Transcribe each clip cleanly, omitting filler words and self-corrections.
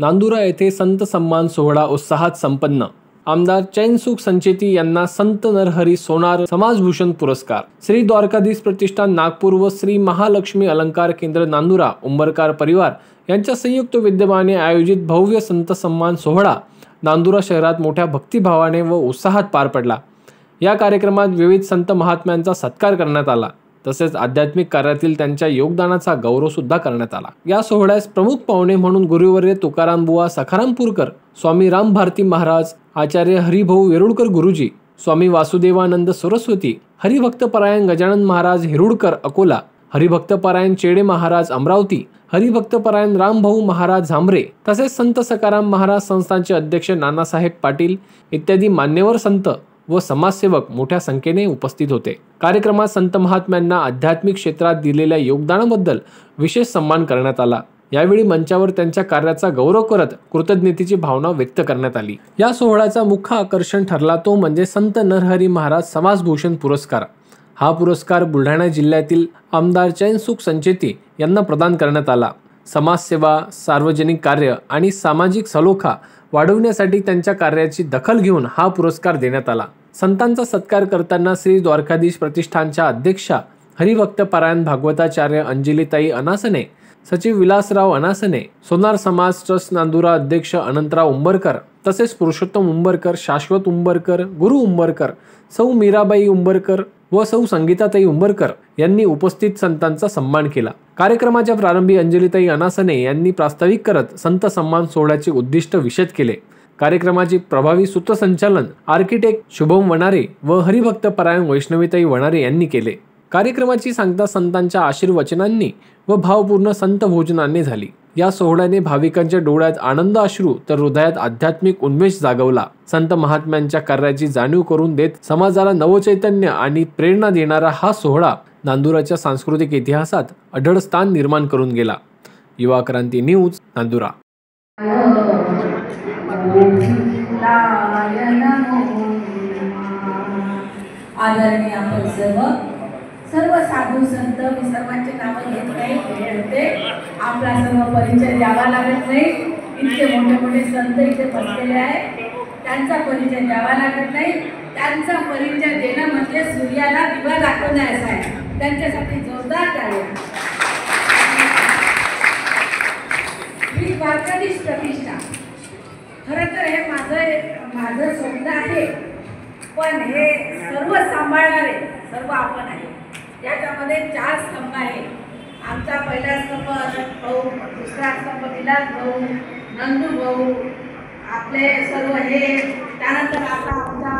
नांदुरा येथे संत सन्मान सोहळा उत्साहात संपन्न। आमदार चैनसुख संचेती यांना संत नरहरी सोनार समाजभूषण पुरस्कार। श्री द्वारकाधीश प्रतिष्ठान नागपूर व श्री महालक्ष्मी अलंकार केंद्र नांदुरा उंबरकर परिवार यांच्या संयुक्त विद्यमाने आयोजित भव्य संत सन्मान सोहळा नांदुरा शहरात मोठ्या भक्तिभावाने व उत्साहात पार पडला। या कार्यक्रमात विविध संत महात्म्यांचा सत्कार करण्यात आला, तसेच आध्यात्मिक कार्यातील त्यांच्या योगदानाचा गौरव सुद्धा करण्यात आला। या सोहळ्यास प्रमुख पाहुणे म्हणून गुरुवर्य तुकाराम बुवा सखारामपूरकर, स्वामी राम भारती महाराज, आचार्य हरिभाऊ वेरुळकर गुरुजी, स्वामी वासुदेवानंद सरस्वती, हरिभक्तपरायण गजानन महाराज हिरुडकर अकोला, हरिभक्तपरायण चेडे महाराज अमरावती, हरिभक्तपरायण रामभाऊ महाराज झांबरे, तसेच संत सखाराम महाराज संस्थानचे अध्यक्ष नानासाहेब पाटील इत्यादी मान्यवर संत व समाजसेवक मोठ्या संख्येने उपस्थित होते। कार्यक्रमात संत महात्म्यांना आध्यात्मिक क्षेत्रात दिलेल्या योगदानाबद्दल विशेष सन्मान करण्यात आला। यावेळी मंचावर त्यांच्या कार्याचा गौरव करत कृतज्ञतेची भावना व्यक्त करण्यात आली। या सोहळ्याचा मुख्य आकर्षण ठरला तो म्हणजे संत नरहरी महाराज समाजभूषण पुरस्कार। हा पुरस्कार बुलढाणा जिल्ह्यातील आमदार चैनसुख संचेती यांना प्रदान करण्यात आला। समाजसेवा, सार्वजनिक कार्य आणि सामाजिक सलोखा वाढवण्यासाठी त्यांच्या कार्याची दखल घेऊन हा पुरस्कार देण्यात आला। संतांचा सत्कार करताना श्री द्वारकाधीश प्रतिष्ठानच्या अध्यक्षा हरिभक्तपरायण भागवताचार्य अंजलीताई अनासने, सचिव विलासराव अनासने, सोनार समाज ट्रस्ट नांदुरा अध्यक्ष अनंतराव उंबरकर, तसेच पुरुषोत्तम उंबरकर, शाश्वत उंबरकर, गुरु उंबरकर, सौ मीराबाई उंबरकर व सौ संगीताताई उंबरकर यांनी उपस्थित संतांचा सन्मान केला। कार्यक्रमाच्या प्रारंभी अंजलीताई अनासने यांनी प्रास्ताविक करत संत सन्मान सोहळ्याचे उद्दिष्ट विशद केले। कार्यक्रमाचे प्रभावी सूत्रसंचालन आर्किटेक्ट शुभम वनारे व हरिभक्तपरायण वैष्णवीताई वनारे यांनी केले। कार्यक्रमाची सांगता संतांच्या आशीर्वचनांनी व भावपूर्ण संत भोजनाने झाली। या सोहळ्याने भाविकांच्या डोळ्यात आनंद अश्रू तर हृदयात आध्यात्मिक उन्मेष जागवला। संत महात्म्यांच्या कार्याची जाणीव करून देत समाजाला नवचैतन्य आणि प्रेरणा देणारा हा सोहळा नांदुराच्या सांस्कृतिक इतिहासात अढळ स्थान निर्माण करून गेला। युवा क्रांती न्यूज, नांदुरा। आदरणीय आपण सर्व साधू संत, मी सर्वांचे नाव घेत नाही, होते आपला सर्व परिचय द्यावा लागत नाही। इतके मोठे मोठे संत इथे बसलेले आहेत, त्यांचा परिचय द्यावा लागत नाही। त्यांचा परिचय देणं म्हणजे सूर्याला दिवा दाखवणे असं आहे। त्यांच्यासाठी जोरदार टाळ्या। श्री द्वारकाधीश प्रतिष्ठान खरं तर हे माझं स्वप्न आहे, पण हे सर्व सांभाळणारे सर्व आपण आहे। याच्यामध्ये 4 स्तंभ आहे। आमचा पहिला स्तंभ अनंत भाऊ, दुसरा स्तंभ विलास भाऊ, नंदू भाऊ, आपले सर्व हे, त्यानंतर आता आमचा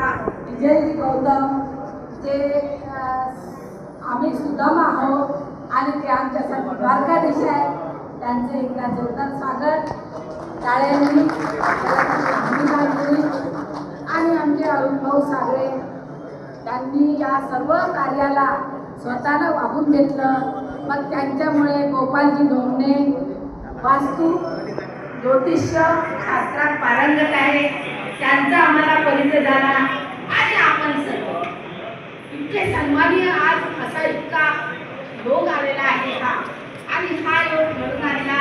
विजयजी गौतम, जे आम्ही सुदामा आहोत आणि ते आमच्यासाठी द्वारकाधीश आहे। त्यांचे एकदा जोरदार स्वागत टाळ्यांनी आणि आमचे अरुण भाऊ सागरे, त्यांनी या सर्व कार्याला स्वतःला वाहून घेतलं। मग त्यांच्यामुळे गोपालजी ढोमणे वास्तू ज्योतिष्य शास्त्रात पारंगत आहे, त्यांचा आम्हाला परिचय झाला। आणि आपण सर्व इतके सन्माननीय आज असा इतका योग आलेला आहे हा, आणि हा योग घडून आलेला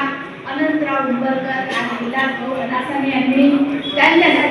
अनंतराव उंबरकर आणि विलास भाऊ अनासने यांनी त्यांच्यासाठी